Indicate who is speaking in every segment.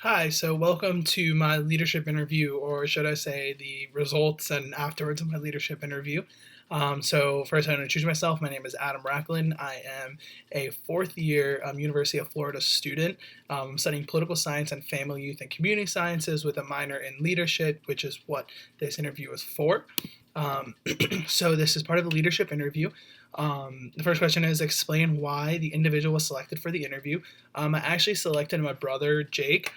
Speaker 1: Hi, so welcome to my leadership interview, or should I say the results and afterwards of my leadership interview. So first, I'm going to introduce myself. My name is Adam Racklin. I am a fourth year University of Florida student. Studying political science and family, youth, and community sciences with a minor in leadership, which is what this interview is for. Um, so this is part of the leadership interview. The first question is explain why the individual was selected for the interview. I actually selected my brother Jake.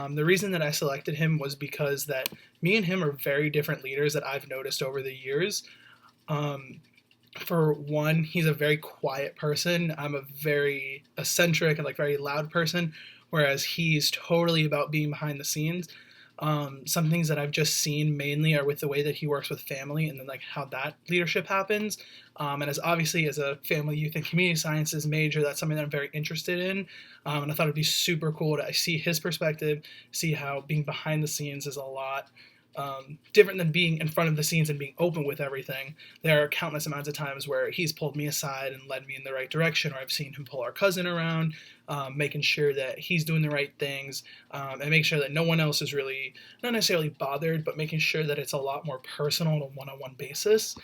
Speaker 1: The reason that I selected him was because that me and him are very different leaders that I've noticed over the years. Um, for one, he's a very quiet person. I'm a very eccentric and like very loud person, whereas he's totally about being behind the scenes. Some things that I've just seen mainly are with the way that he works with family and then like how that leadership happens. And as obviously as a family, youth, and community sciences major, that's something that I'm very interested in. And I thought it'd be super cool to see his perspective, see how being behind the scenes is a lot different than being in front of the scenes and being open with everything. There are countless amounts of times where he's pulled me aside and led me in the right direction, or I've seen him pull our cousin around, making sure that he's doing the right things, and make sure that no one else is really not necessarily bothered, but making sure that it's a lot more personal on a one-on-one basis,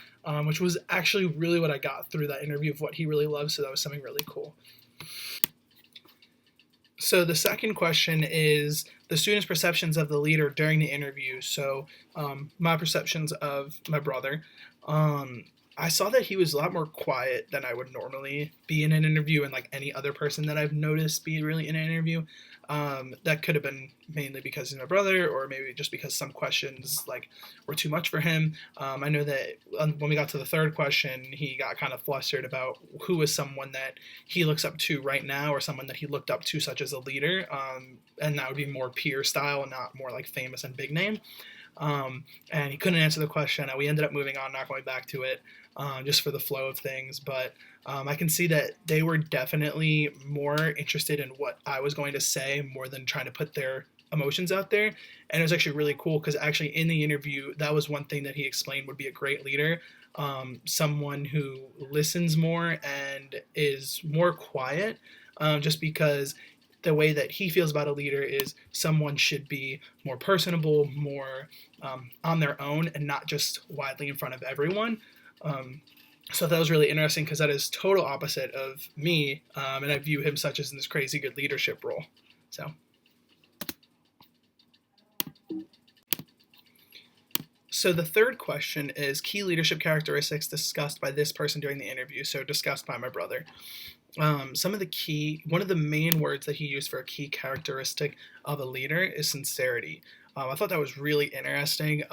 Speaker 1: which was actually really what I got through that interview of what he really loves. So that was something really cool. So the second question is the student's perceptions of the leader during the interview. So my perceptions of my brother. Um, I saw that he was a lot more quiet than I would normally be in an interview, and like any other person that I've noticed be really in an interview. That could have been mainly because he's my brother, or maybe just because some questions like were too much for him. I know that when we got to the third question, he got kind of flustered about who is someone that he looks up to right now, or someone that he looked up to, such as a leader, and that would be more peer style and not more like famous and big name. And he couldn't answer the question. And we ended up moving on, not going back to it, just for the flow of things. But I can see that they were definitely more interested in what I was going to say more than trying to put their emotions out there. And it was actually really cool because actually in the interview, that was one thing that he explained would be a great leader. Someone who listens more and is more quiet, just because the way that he feels about a leader is someone should be more personable, more on their own, and not just widely in front of everyone. So that was really interesting because that is total opposite of me, and I view him such as in this crazy good leadership role. So So the third question is key leadership characteristics discussed by this person during the interview. So discussed by my brother. One of the main words that he used for a key characteristic of a leader is sincerity. I thought that was really interesting,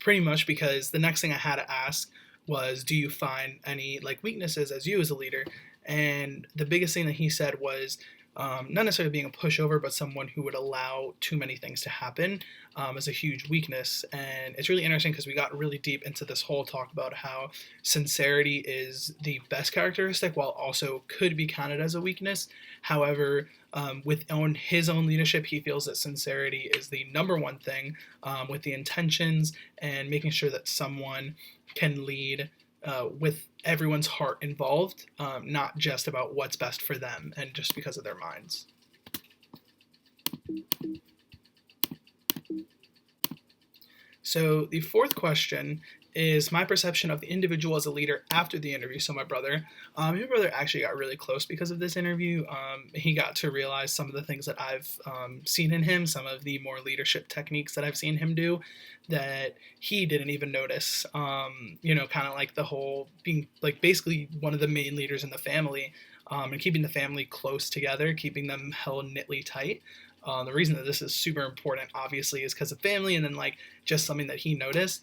Speaker 1: pretty much because the next thing I had to ask was, do you find any like weaknesses as you as a leader? And the biggest thing that he said was not necessarily being a pushover, but someone who would allow too many things to happen is a huge weakness. And it's really interesting because we got really deep into this whole talk about how sincerity is the best characteristic while also could be counted as a weakness. However, his own leadership, he feels that sincerity is the number one thing, with the intentions and making sure that someone can lead with everyone's heart involved, not just about what's best for them and just because of their minds. So the fourth question is my perception of the individual as a leader after the interview. So my brother actually got really close because of this interview. He got to realize some of the things that I've seen in him, some of the more leadership techniques that I've seen him do that he didn't even notice. Kind of like the whole being like basically one of the main leaders in the family, and keeping the family close together, keeping them held knitly tight. The reason that this is super important, obviously, is because of family, and then like just something that he noticed.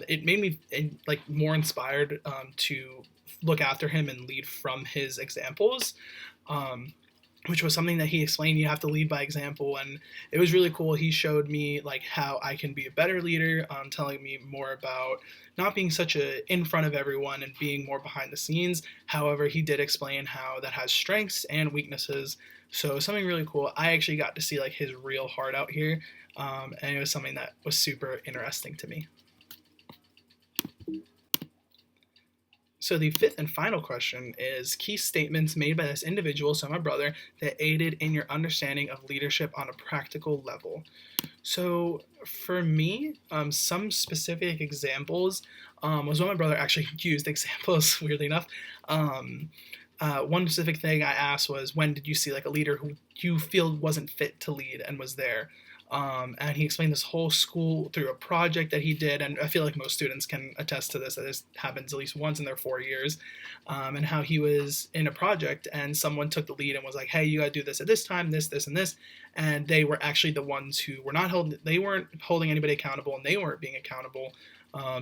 Speaker 1: It made me like more inspired to look after him and lead from his examples. Which was something that he explained, you have to lead by example, and it was really cool. He showed me like how I can be a better leader, telling me more about not being such a in front of everyone and being more behind the scenes. However, he did explain how that has strengths and weaknesses, so something really cool. I actually got to see like his real heart out here, and it was something that was super interesting to me. So the fifth and final question is key statements made by this individual, so my brother, that aided in your understanding of leadership on a practical level. So for me, some specific examples was when my brother actually used examples, weirdly enough. Um, one specific thing I asked was, when did you see like a leader who you feel wasn't fit to lead and was there? And he explained this whole school through a project that he did, and I feel like most students can attest to this, that this happens at least once in their 4 years, and how he was in a project and someone took the lead and was like, hey, you gotta do this at this time, this, and this, and they were actually the ones who were not holding, they weren't holding anybody accountable, and they weren't being accountable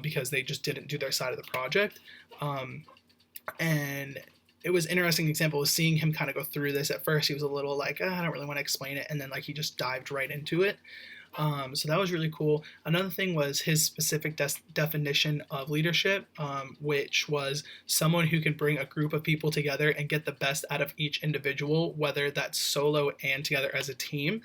Speaker 1: because they just didn't do their side of the project. And it was an interesting example of seeing him kind of go through this. At first he was a little like, I don't really want to explain it, and then like he just dived right into it. So that was really cool. Another thing was his specific definition of leadership, which was someone who can bring a group of people together and get the best out of each individual, whether that's solo and together as a team,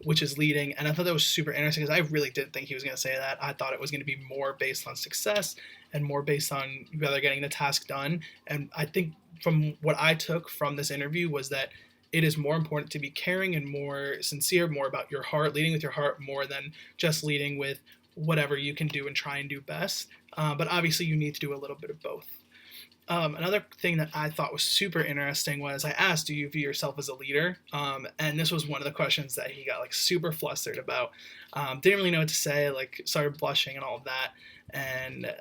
Speaker 1: which is leading. And I thought that was super interesting because I really didn't think he was going to say that. I thought it was going to be more based on success and more based on whether getting the task done. And I think from what I took from this interview was that it is more important to be caring and more sincere, more about your heart, leading with your heart more than just leading with whatever you can do and try and do best. But obviously you need to do a little bit of both. Another thing that I thought was super interesting was I asked, do you view yourself as a leader? And this was one of the questions that he got like super flustered about. Didn't really know what to say, like started blushing and all of that. And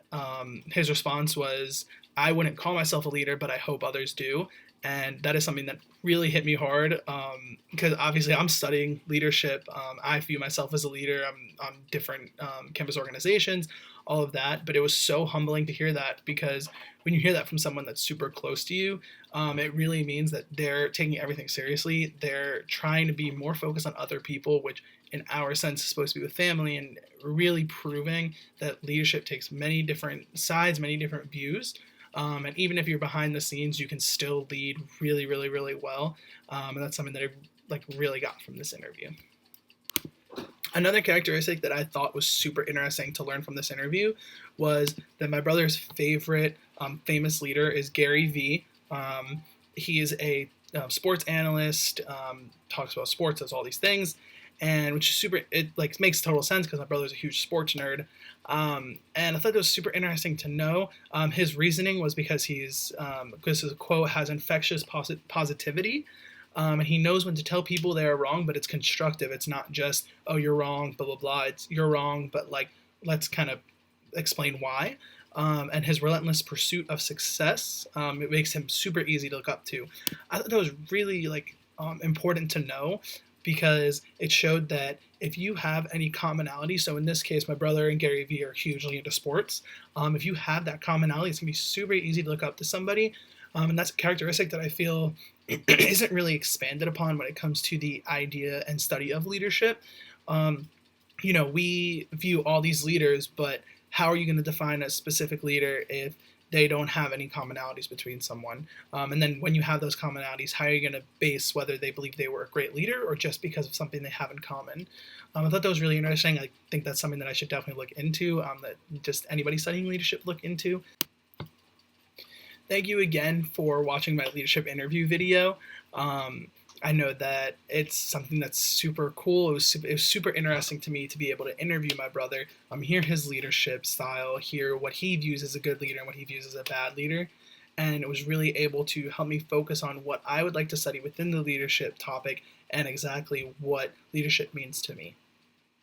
Speaker 1: his response was, I wouldn't call myself a leader, but I hope others do. And that is something that really hit me hard because obviously I'm studying leadership. I view myself as a leader. I'm on different campus organizations, all of that. But it was so humbling to hear that, because when you hear that from someone that's super close to you, it really means that they're taking everything seriously. They're trying to be more focused on other people, which in our sense is supposed to be with family, and really proving that leadership takes many different sides, many different views. And even if you're behind the scenes, you can still lead really, really, really well. And that's something that I like really got from this interview. Another characteristic that I thought was super interesting to learn from this interview was that my brother's favorite famous leader is Gary Vee. He is a sports analyst, talks about sports, does all these things, and which is super, it like makes total sense because my brother's a huge sports nerd. And I thought it was super interesting to know. His reasoning was because because his quote has infectious positivity. And he knows when to tell people they are wrong, but it's constructive. It's not just, oh, you're wrong, blah, blah, blah. It's you're wrong, but like, let's kind of explain why. And his relentless pursuit of success, it makes him super easy to look up to. I thought that was really like important to know, because it showed that if you have any commonality, so in this case, my brother and Gary Vee are hugely into sports. If you have that commonality, it's gonna be super easy to look up to somebody. And that's a characteristic that I feel isn't really expanded upon when it comes to the idea and study of leadership. We view all these leaders, but how are you going to define a specific leader if they don't have any commonalities between someone? And then when you have those commonalities, how are you going to base whether they believe they were a great leader or just because of something they have in common? I thought that was really interesting. I think that's something that I should definitely look into, that just anybody studying leadership look into. Thank you again for watching my leadership interview video. I know that it's something that's super cool. It was super interesting to me to be able to interview my brother, hear his leadership style, hear what he views as a good leader and what he views as a bad leader. And it was really able to help me focus on what I would like to study within the leadership topic and exactly what leadership means to me.